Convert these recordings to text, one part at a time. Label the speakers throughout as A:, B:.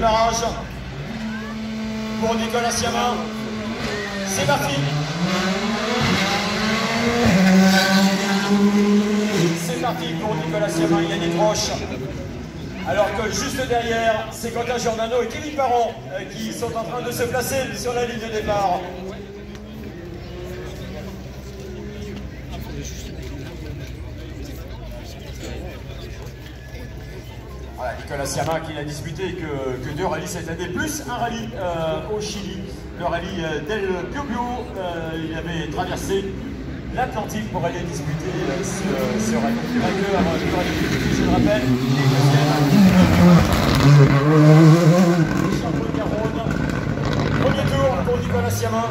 A: démarrage pour Nicolas Siamin. C'est parti. C'est parti pour Nicolas Siamin, Yannick Roche. Alors que juste derrière, c'est Quentin Giordano et Kevin Parent qui sont en train de se placer sur la ligne de départ. Voilà, Nicolas Siamin qui n'a disputé que 2 rallyes cette année, plus un rallye au Chili, le rallye d'El Biobío. Il avait traversé l'Atlantique pour aller disputer ce rallye. Il n'y a que avant le rallye, je le rappelle, premier tour pour Nicolas Siamin.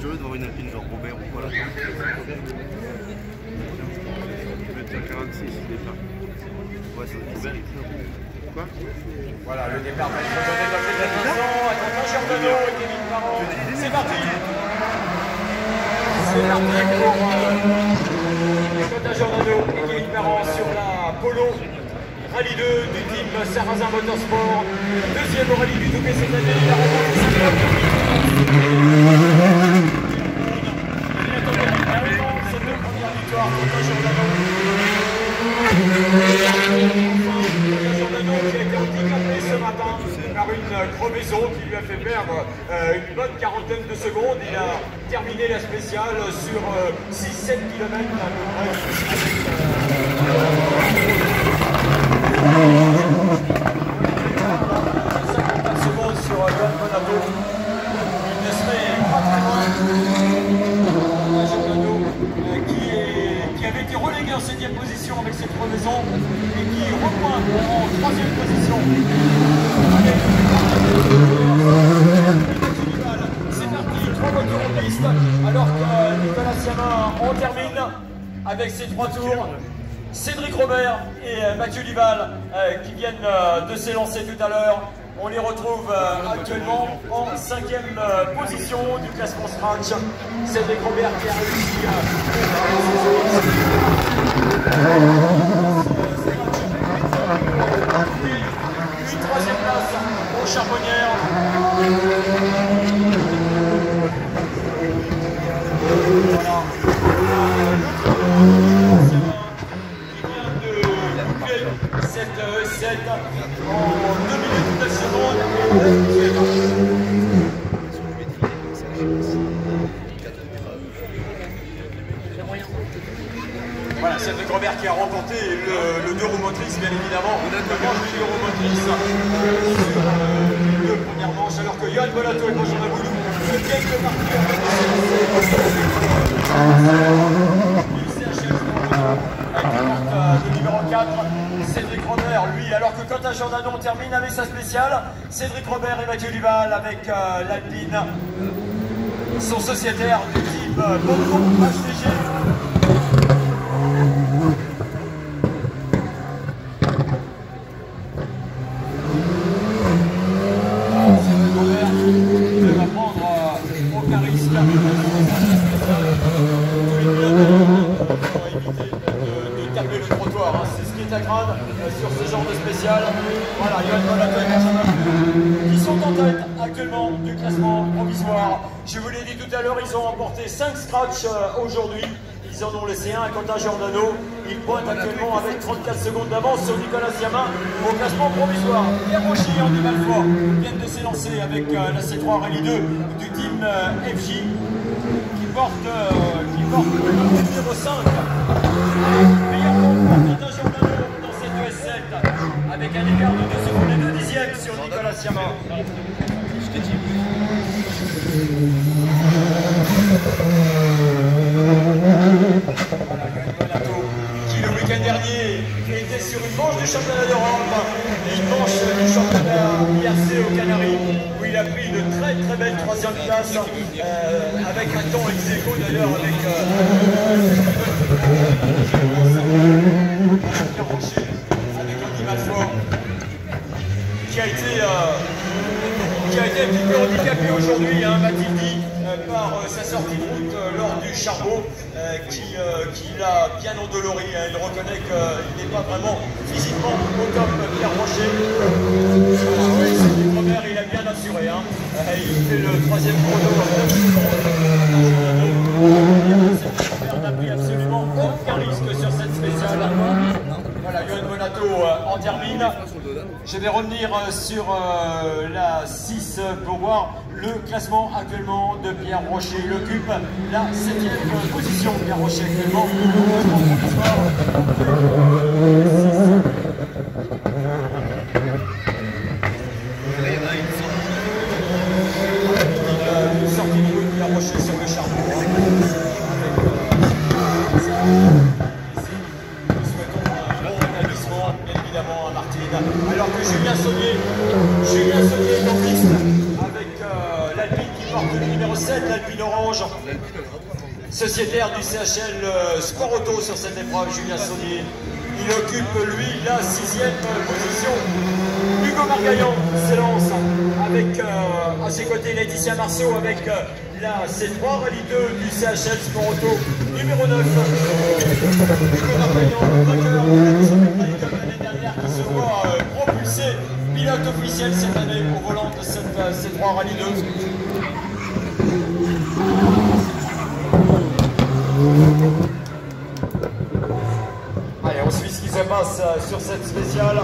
B: De voir une alpine genre Robert ou quoi là. Le 46 il départ. Ouais, c'est Robert. Quoi?
A: Voilà, le départ va être donné dans les instant à Quentin Giordano et Kevin Parent. C'est parti. C'est parti pour Quentin Giordano et Kevin Parent sur la Polo Rallye 2 du team Sarrazin Motorsport. Deuxième rallye du Touquet cette année. Il a remporté 5 par une crevaison qui lui a fait perdre une bonne quarantaine de secondes. Il a terminé la spéciale sur 6-7 km à peu près. 54 secondes sur Johan Bonato. Il ne serait pas très loin. Qui avait été relégué en 7e position avec cette crevaison et qui reprend en 3e position. C'est parti, 3 voitures en piste, alors que Nicolas Siamin en termine avec ses 3 tours. Cédric Robert et Mathieu Duval qui viennent de s'élancer tout à l'heure. On les retrouve actuellement en 5e position du classement Scratch. Cédric Robert qui a réussi à... 3e place aux Charbonnières. Voilà. Cette E7 en 2 minutes 9 secondes et voilà, Cédric Robert qui a remporté le 2 roues motrices, bien évidemment. Le manche du 2 roues motrices sur les 2 premières manches, alors que Johan Bonato et Benjamin Boulou se quelques parties le numéro 4, Cédric Robert, lui, alors que Quentin Giordano termine avec sa spéciale. Cédric Robert et Mathieu Duval avec l'Alpine sont sociétaires du type Bonneton HTG. Cédric Robert ne va prendre aucun risque. Taper le trottoir, hein. C'est ce qui est à craindre sur ce genre de spécial. Voilà, Johan Bonato et Benjamin qui sont en tête actuellement du classement provisoire. Je vous l'ai dit tout à l'heure, ils ont remporté 5 scratchs aujourd'hui. Ils en ont laissé un à Quentin Giordano. Il pointe actuellement avec 34 secondes d'avance sur Nicolas Siamin au classement provisoire. Pierre Rocher et Andy Malfoy viennent de s'élancer avec la C3 Rallye 2 du team FJ qui porte le numéro 5. Meilleur temps pour Quentin Giordano dans cette ES7 avec un écart de 2 secondes et 2 dixièmes sur Nicolas Siamin. Je t'ai dit. Voilà, Bonato qui le week-end dernier était sur une manche du championnat d'Europe et une manche du championnat IRC aux Canaries où il a pris une très très belle 3e place avec un temps ex aequo d'ailleurs avec Andy Malfoy qui a été un petit peu handicapé aujourd'hui, hein, m'a-t-il dit, par par sa sortie de route lors du Charbot qui l'a bien endolori. Il reconnaît qu'il n'est pas vraiment physiquement au top, Pierre Rocher. Voilà, c'est première, il a bien assuré. Il fait le troisième chrono. Il n'a pris absolument aucun risque sur cette spéciale. Voilà, Yoann Bonato en termine. Je vais revenir sur la 6 pour voir le classement actuellement de Pierre Rocher. Il occupe la 7e position. Pierre Rocher actuellement. Une sortie de route, Pierre Rocher sur le Charbon. Alors que Julien Saunier est en piste avec l'Alpine qui porte le numéro 7, l'Alpine Orange, sociétaire du CHL Sport Auto sur cette épreuve. Julien Saunier, il occupe lui la 6e position. Hugo Margaillan s'élance avec à ses côtés Laetitia Marceau avec la C3 Rallye 2 du CHL Sport Auto numéro 9. Hugo Margaillan, vainqueur de la comme l'année dernière, qui se voit propulsé pilote officiel cette année au volant de cette C3 Rallye 2. Allez, on suit ce qui se passe sur cette spéciale.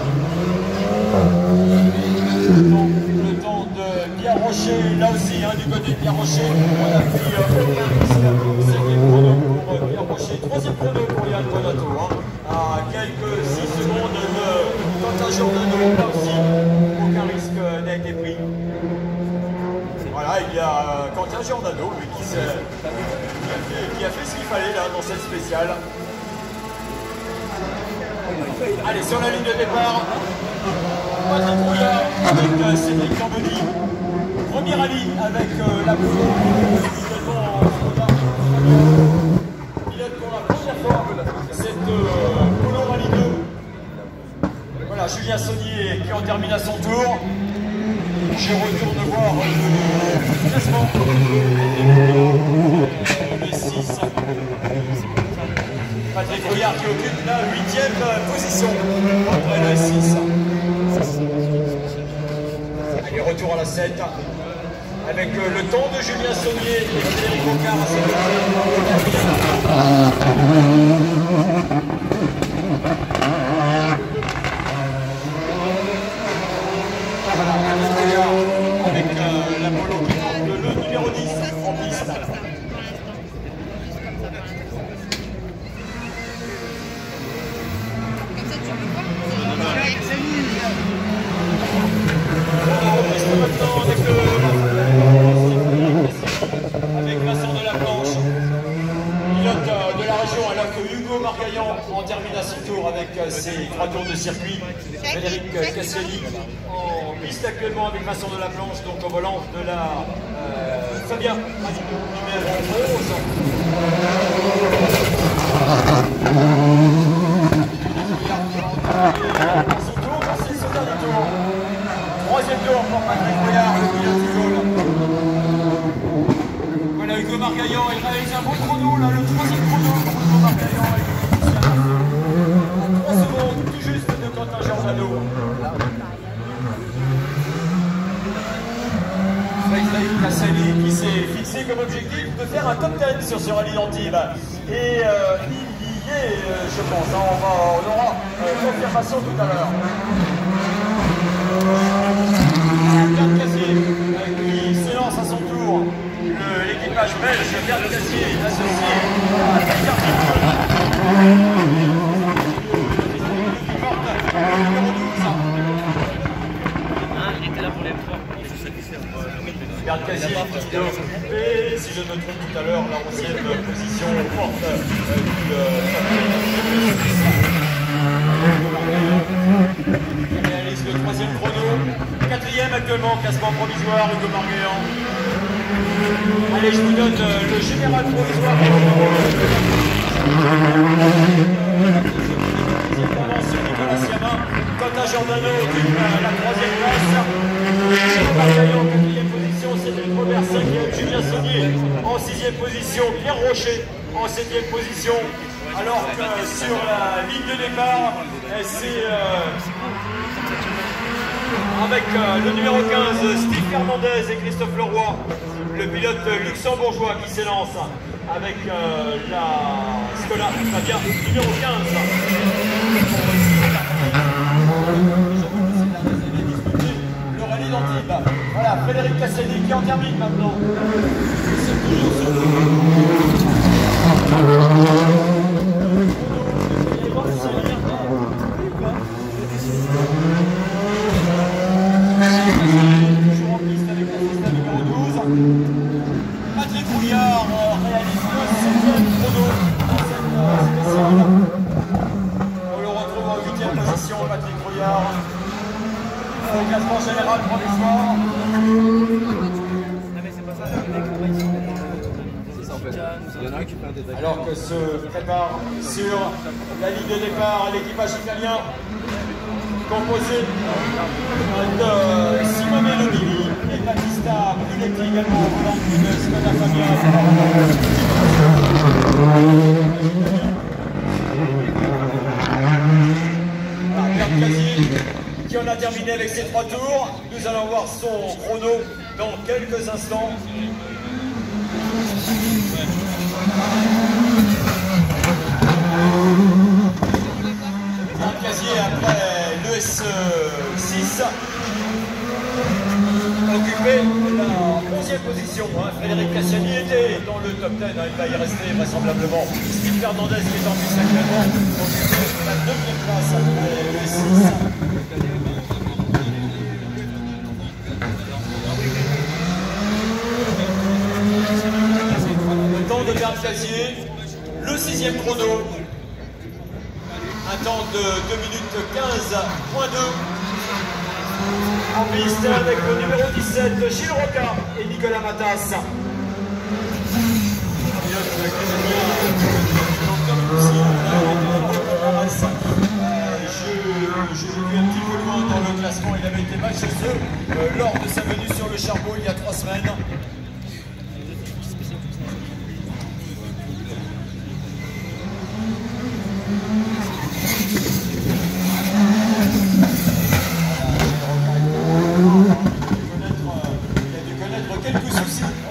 A: Le temps de Pierre Rocher, là aussi, du côté de Pierre Rocher, on a pris aucun risque. 7e chrono pour Pierre Rocher, 3e chrono pour Yoann Bonato. À quelques 6 secondes de Quentin Giordano, là aussi, aucun risque n'a été pris. Voilà, il y a Quentin Giordano, lui, qui a fait ce qu'il fallait là dans cette spéciale. Allez, sur la ligne de départ, Patrick Rouillard avec Cédric Camboni. Premier rallye avec la Polo, pilote pour la première fois cette Polo Rallye 2. Voilà, Julien Saunier qui en termine à son tour. Je retourne voir le classement. Le 6. Patrick Rouillard qui occupe la 8e position après le 6. Allez, retour à la 7 avec le temps de Julien Saunier et Frédéric Bocard à ses avec la Polo qui porte le numéro 10 en piste. Avec Vincent Delaplanche, pilote de la région, alors que Hugo Margaillan en termine à son tour avec ses 3 tours de circuit. Frédéric Cassielli en piste actuellement avec Vincent Delaplanche, donc au volant de la Fabien numéro 11. C'est son dernier tour. 3e tour pour Patrick Rouillard, le pilote du jaune. Voilà, Hugo Margaillan, il réalise un bon chrono, là, le 3e chrono pour Hugo Margaillan. À 3 secondes, tout juste de Quentin Giordano. Frédéric Cassielli qui s'est fixé comme objectif de faire un top 10 sur ce rallye d'Antibes. Et il y est, je pense. On aura confirmation tout à l'heure. Pierre Cassier qui s'élance à son tour. L'équipage belge, Pierre Cassier, associé à Pierre qui porte le numéro 12.
C: Il était là pour les 3.
A: Pierre Cassier qui doit occuper, si je ne me trompe tout à l'heure, la 11e position porte il réalise le 3e chrono, 4e actuellement, classement provisoire, Hugo Margaillan. Allez, je vous donne le général provisoire. Nicolas Siama, Quentin Giordano occupe la 3e place. Hugo Margaillan, 4e position, Cédric Robert, 5e, Julien Cassonnier en 6e position, Pierre Rocher en 7e position, alors que sur la ligne de départ, c'est avec le numéro 15, Steve Fernandez et Christophe Leroy, le pilote luxembourgeois qui s'élance avec la Skoda Fabia numéro 15. Le rallye d'Antibes. Voilà, Frédéric Cassani qui en termine maintenant. Toujours en piste avec l'assistant numéro 12. Patrick Rouillard réalise le 7e chrono dans cette spéciale. On le retrouve en 8e position, Patrick Rouillard. Au classement général pour l'histoire. Alors que se prépare sur la ligne de départ l'équipage italien composé de Simone Lobili et Battista Brunetti également au volant d'une Skoda Fabia. Pierre Casier qui en a terminé avec ses 3 tours. Nous allons voir son chrono dans quelques instants. Pierre Casier après le S6 occupé la 11e position. Frédéric Cassani était dans le top 10, il va y rester vraisemblablement. Steve Fernandez qui est en plus actuellement occupé la 9e place après le S6. Le temps de Pierre Casier, le 6e chrono. Un temps de 2 minutes 15.2 en piste avec le numéro 17 Gilles Roca et Nicolas Matas. Je l'ai vu un petit peu loin dans le classement, il avait été malchanceux lors de sa venue sur le charbon il y a 3 semaines.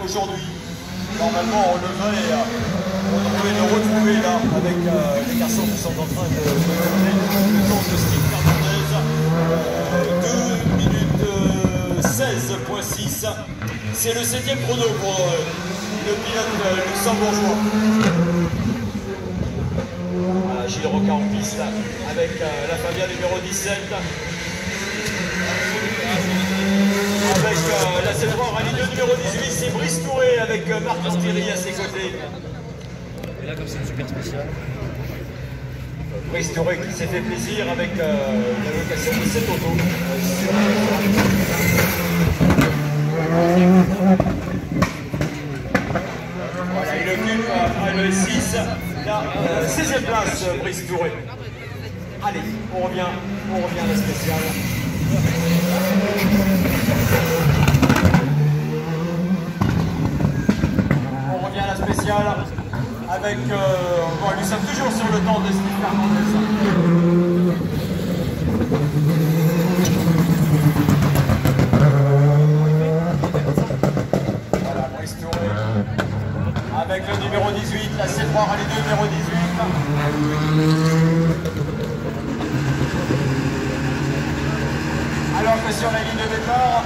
A: Aujourd'hui, normalement on devrait le retrouver là avec les garçons qui sont en train de tourner le temps de Steve Fernandez, 2 minutes 16.6. C'est le 7e chrono pour le pilote luxembourgeois. Voilà, Gilles Roca en piste avec la Fabia numéro 17. Avec la Célébran Rallye 2 numéro 18, c'est Brice Touré avec Marc Anthony à ses côtés.
C: Et là, comme c'est une super spéciale.
A: Brice Touré qui s'est fait plaisir avec la location de cette auto. Voilà, il occupe après le S6 la 16e place, Brice Touré. Allez, on revient à la spéciale. On revient à la spéciale avec, bon, nous sommes toujours sur le temps de Steve Fernandez. Voilà, Brice Touré avec le numéro 18, la C3 Rallye 2 numéro 18. Alors que sur la ligne de départ,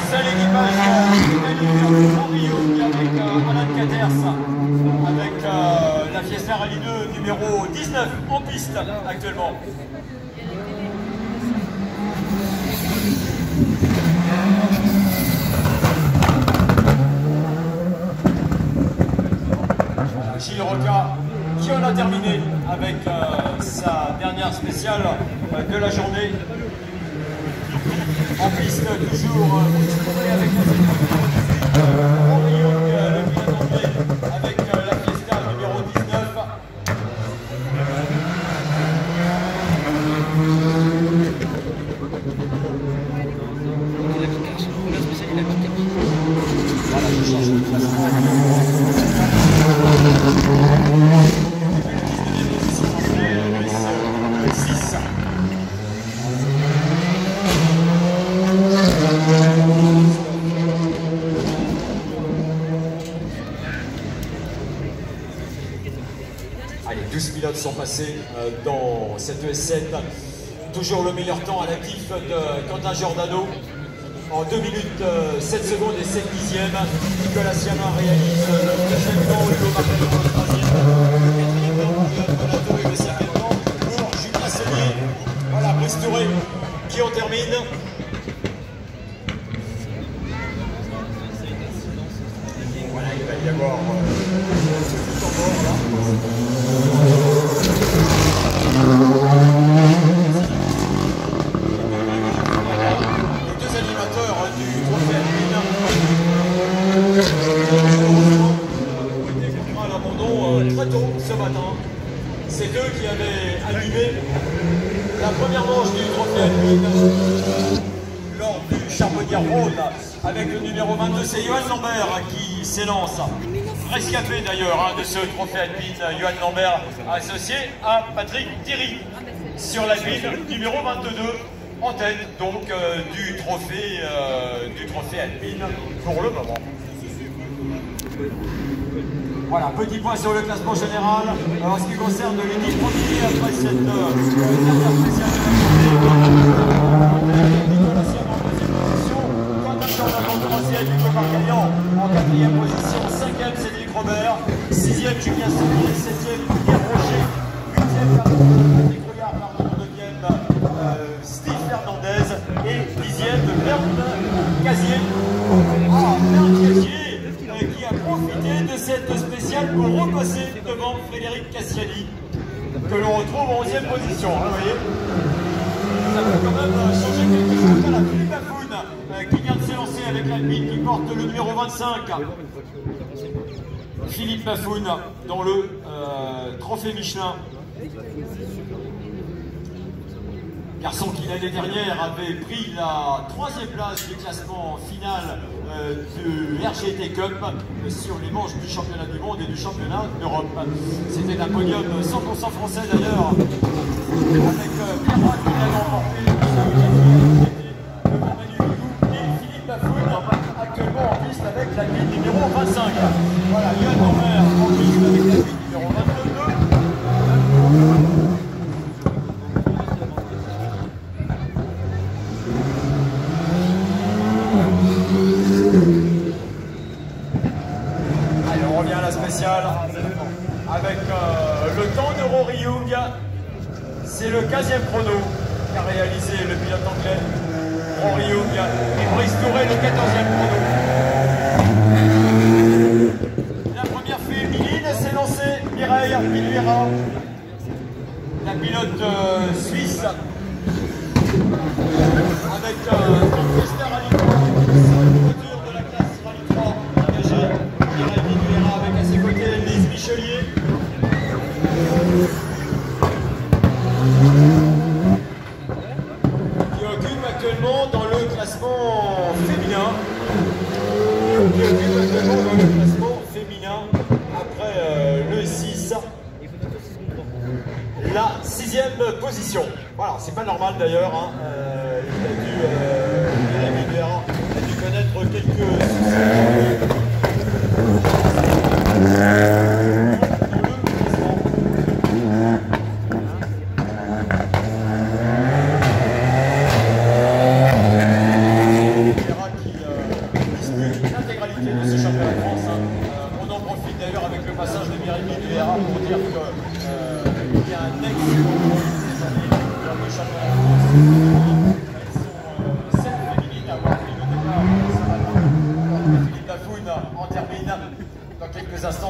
A: c'est l'équipage avec Alan Caters, avec la Fiesta Rallye 2 numéro 19 en piste actuellement. Gilles Roca qui en a terminé avec sa dernière spéciale de la journée. En piste, toujours avec le pilote anglais avec la Fiesta numéro 19.
C: La spéciale
A: 12 pilotes sont passés dans cette ES7. Toujours le meilleur temps à l'actif de Quentin Giordano. En 2 minutes 7 secondes et 7 dixièmes, Nicolas Siamin réalise le deuxième temps, Hugo Martello le troisième, le quatrième temps, Yann Bonato et le cinquième temps pour Julien Sellier. Voilà, Brice Touré qui en termine. Voilà, il va y avoir ce tout en bord là. Très tôt ce matin, c'est eux qui avaient animé la première manche du trophée alpine lors du Charbonnier Road avec le numéro 22, c'est Johan Lambert qui s'élance, rescapé d'ailleurs de ce trophée alpine. Johan Lambert associé à Patrick Thierry sur l'alpine numéro 22 en tête donc du trophée alpine pour le moment. Voilà, petit point sur le classement général. En ce qui concerne les 10 premiers, après cette dernière spéciale de la journée, Nicolas Siamin en deuxième position, Quentin Giordano en troisième, Hugo Martello en quatrième position, cinquième Cédric Robert, sixième Julien Sellier, septième Pierre Rocher, huitième Patrick Rouillard, neuvième Steve Fernandez et dixième Bernd Casier. Bernd Casier qui a profité de cette spéciale pour repasser devant Frédéric Cassiani, que l'on retrouve en 11e position. Vous voyez, ça peut quand même changer quelque chose. Voilà, Philippe Bafoun qui vient de s'élancer avec l'alpine qui porte le numéro 25. Philippe Bafoun dans le trophée Michelin. Garçon qui l'année dernière avait pris la 3e place du classement final du RGT Cup sur les manches du championnat du monde et du championnat d'Europe. C'était un podium 100% français d'ailleurs, avec Pierre Roy qui l'avait remporté, devant Manu Guillou et Philippe Bafoun, actuellement en piste avec la grille numéro 25. Voilà, Johan Lambert en piste avec la grille numéro 22. Avec le temps de Rory Young, c'est le 15e chrono qu'a réalisé le pilote anglais Rory Young et Brice Touré le 14e chrono. La première féminine s'est lancée, Mireille Piluera, la pilote suisse, avec Manchester Rally 3, voiture de la classe Rally 3 engagée. Mireille Piluera avec à ses côtés Lise Michelier. Qui occupe actuellement dans le classement féminin. Après le 6. La 6e position. Voilà, c'est pas normal d'ailleurs. Hein. Il a dû connaître quelques soucis.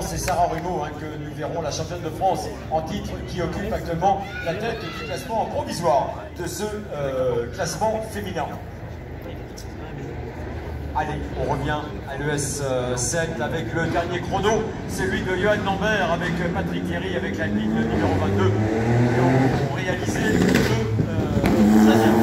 A: C'est Sarah Rumeau que nous verrons, la championne de France en titre, qui occupe actuellement la tête du classement provisoire de ce classement féminin. Allez, on revient à l'ES7 avec le dernier chrono, celui de Johan Lambert avec Patrick Thierry avec la ligne numéro 22 qui ont réalisé le 13e.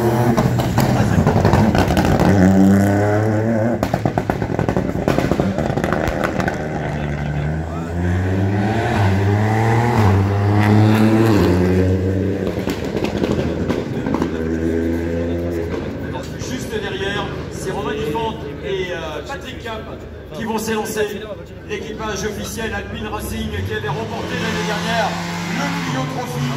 A: Qui vont s'élancer. L'équipage officiel Alpine Racing qui avait remporté l'année dernière le Clio Trophy.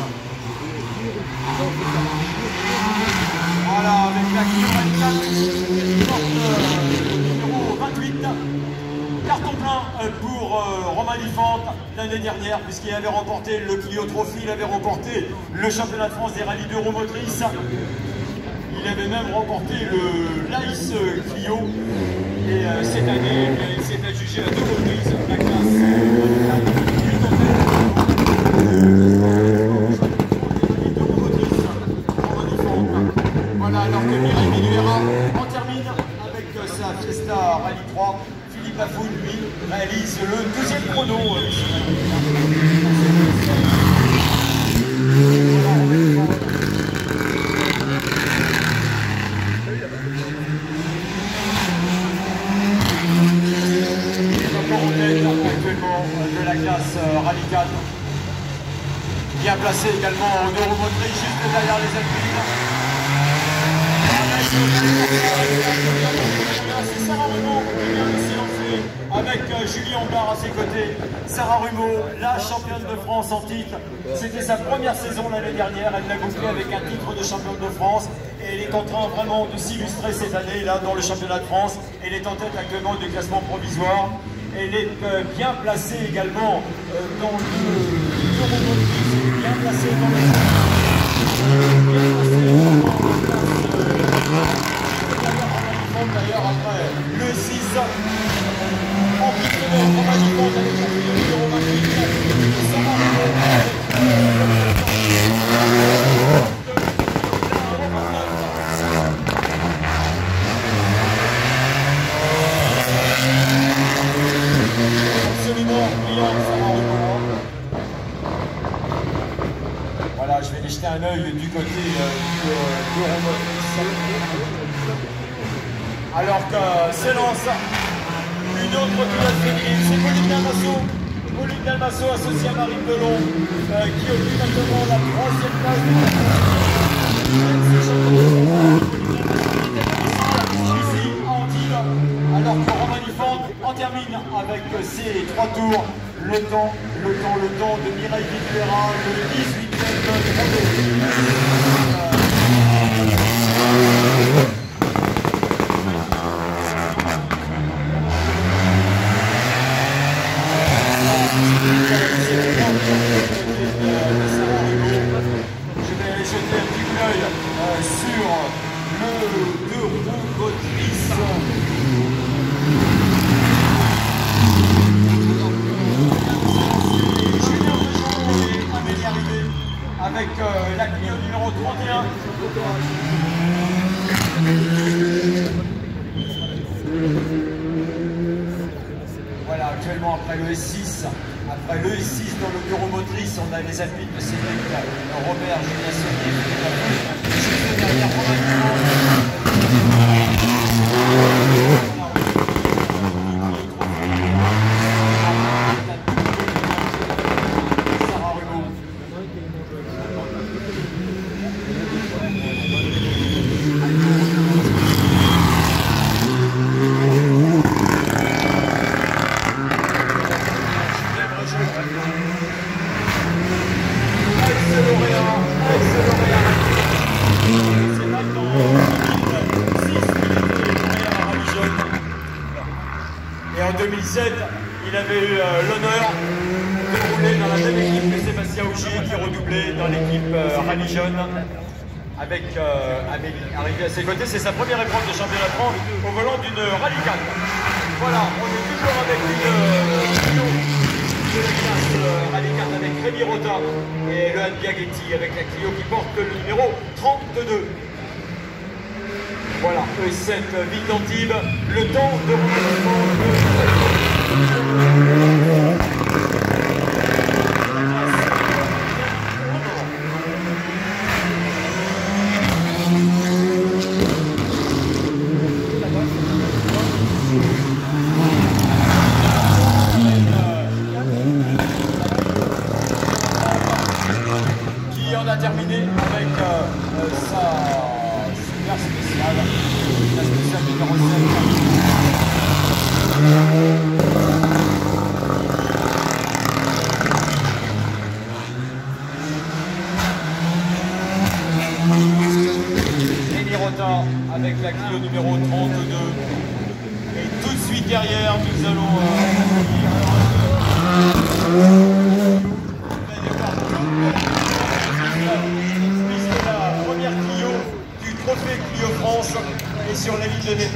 A: Voilà, avec la Clio 24 qui porte le numéro 28. Carton plein pour Romain Lifante l'année dernière, puisqu'il avait remporté le Clio Trophy, il avait remporté le championnat de France des rallyes d'Euromotrice. Il avait même remporté le l'Ice Clio. Et cette année, il s'est adjugé à 2 reprises la classe. Voilà, alors que Mireille Minuera en termine avec sa Fiesta Rallye 3. Philippe Afoun, lui, réalise le deuxième chrono. Actuellement de la classe Rallye 4. Bien placé également en Euromotrice, juste derrière les Alpines. C'est Sarah Rumeau qui vient de s'élancer avec Julien Ambard à ses côtés. Sarah Rumeau, la championne de France en titre. C'était sa première saison l'année dernière. Elle l'a bouclé avec un titre de championne de France. Et elle est en train vraiment de s'illustrer cette année là dans le championnat de France. Elle est en tête actuellement du classement provisoire. Elle est bien placée également dans le bien placée dans d'ailleurs après le 6 en plus de Romain Lifante avec la numéro 28 ça absolument brillant Sarah Rumeau. Voilà, je vais aller jeter un œil du côté de alors que s'élance une autre pilote féminine, c'est Pauline Dalmasso. Pauline Dalmasso associée à Marine Delon, qui occupe actuellement la 3e place ici à Antibes, alors que Romain Lifante en termine avec ses 3 tours. Le temps de Mireille Minuera, le 18e Je vais aller jeter un petit coup d'œil sur le 2 roues motrices. Julien Dejean avait arrivé avec la Clio numéro 31. Voilà, actuellement après le S6, dans le Euromotrice, on a les Alpines de Cédric, Robert, Julien Saunier, juste derrière Sarah Rumeau. Et en 2007, il avait eu l'honneur de rouler dans la même équipe que Sébastien Ogier, qui redoublait dans l'équipe Rallye Jeune, avec Amélie arrivée à ses côtés. C'est sa première épreuve de championnat de France au volant d'une Rallye 4. Voilà, on est toujours avec une Clio de la classe Rallye 4 avec Rémi Rota et Lohan Biaghetti avec la Clio qui porte le numéro 32. Voilà, E7 Ville d'Antibes, le temps de qui en a terminé avec sa super spéciale, la spéciale numéro 7.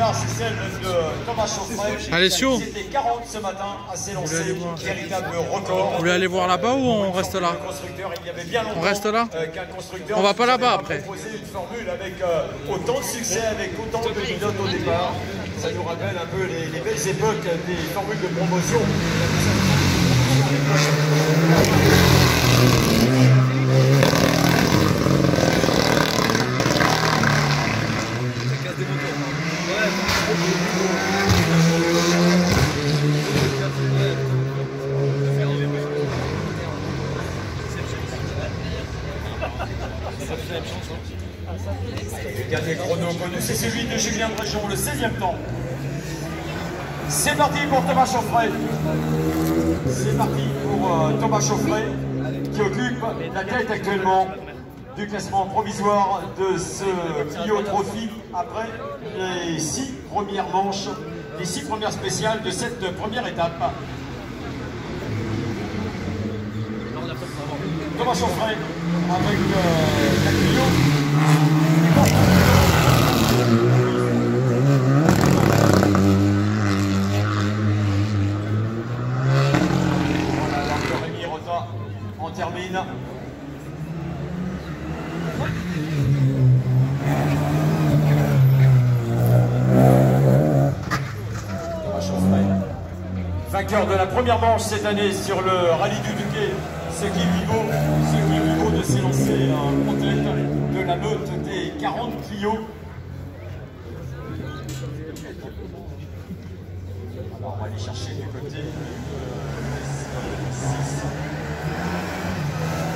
A: victoire, c'est celle de Thomas Chauffret.
D: Alessio,
A: C'était 40 ce matin à s'élancer, véritable record.
D: vous voulez aller voir là-bas ou on reste là?
A: Il y avait bien longtemps
D: On reste là?
A: qu'un constructeur
D: On va pas là-bas
A: avait
D: après.
A: proposé une formule avec autant de succès, avec autant de pilotes au départ. Ça nous rappelle un peu les belles époques des formules de promotion. Le dernier chrono connu, c'est celui de Julien Bréjon, le 16e temps. C'est parti pour Thomas Chauffret. C'est parti pour Thomas Chauffret, qui occupe la tête actuellement du classement provisoire de ce Clio Trophy après les 6 premières manches, les 6 premières spéciales de cette première étape. Thomas Chauffret avec la Clio. Voilà, Rémi Rota en termine. Thomas Chauffret, vainqueur de la première manche cette année sur le rallye du Touquet, ce qui lui vaut de s'élancer en tête de la meute des 40 Clio. Alors on va aller chercher du côté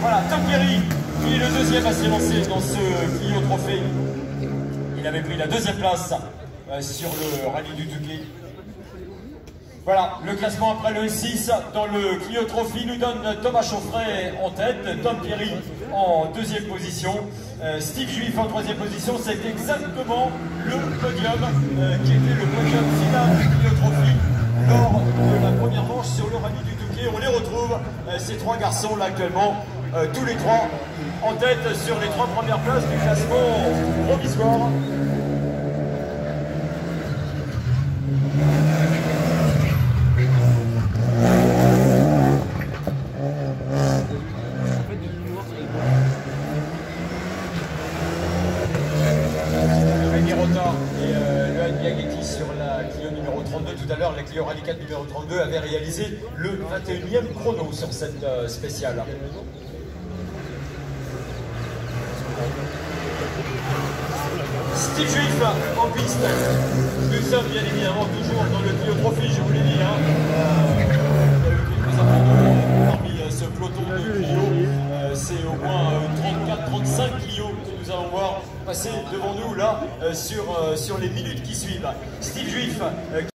A: voilà, Tom Pierry, qui est le deuxième à s'élancer dans ce Clio Trophée. Il avait pris la deuxième place sur le rallye du Touquet. Voilà, le classement après le 6 dans le Clio Trophy nous donne Thomas Chauffret en tête, Tom Pierry en deuxième position, Steve Juif en troisième position. C'est exactement le podium qui était le podium final du Clio Trophy lors de la première manche sur le rallye du Touquet. On les retrouve, ces trois garçons là actuellement, tous les trois en tête sur les 3 premières places du classement provisoire. Sur la Clio numéro 32 tout à l'heure, la Clio Rallye 4 numéro 32 avait réalisé le 21e chrono sur cette spéciale. Steve Juif en piste. Nous sommes bien évidemment toujours dans le Clio Trophy, je vous l'ai dit. Parmi ce peloton de Clio, c'est au moins 34-35 Clio que nous allons voir passer devant nous là sur les minutes qui suivent. Steve Juif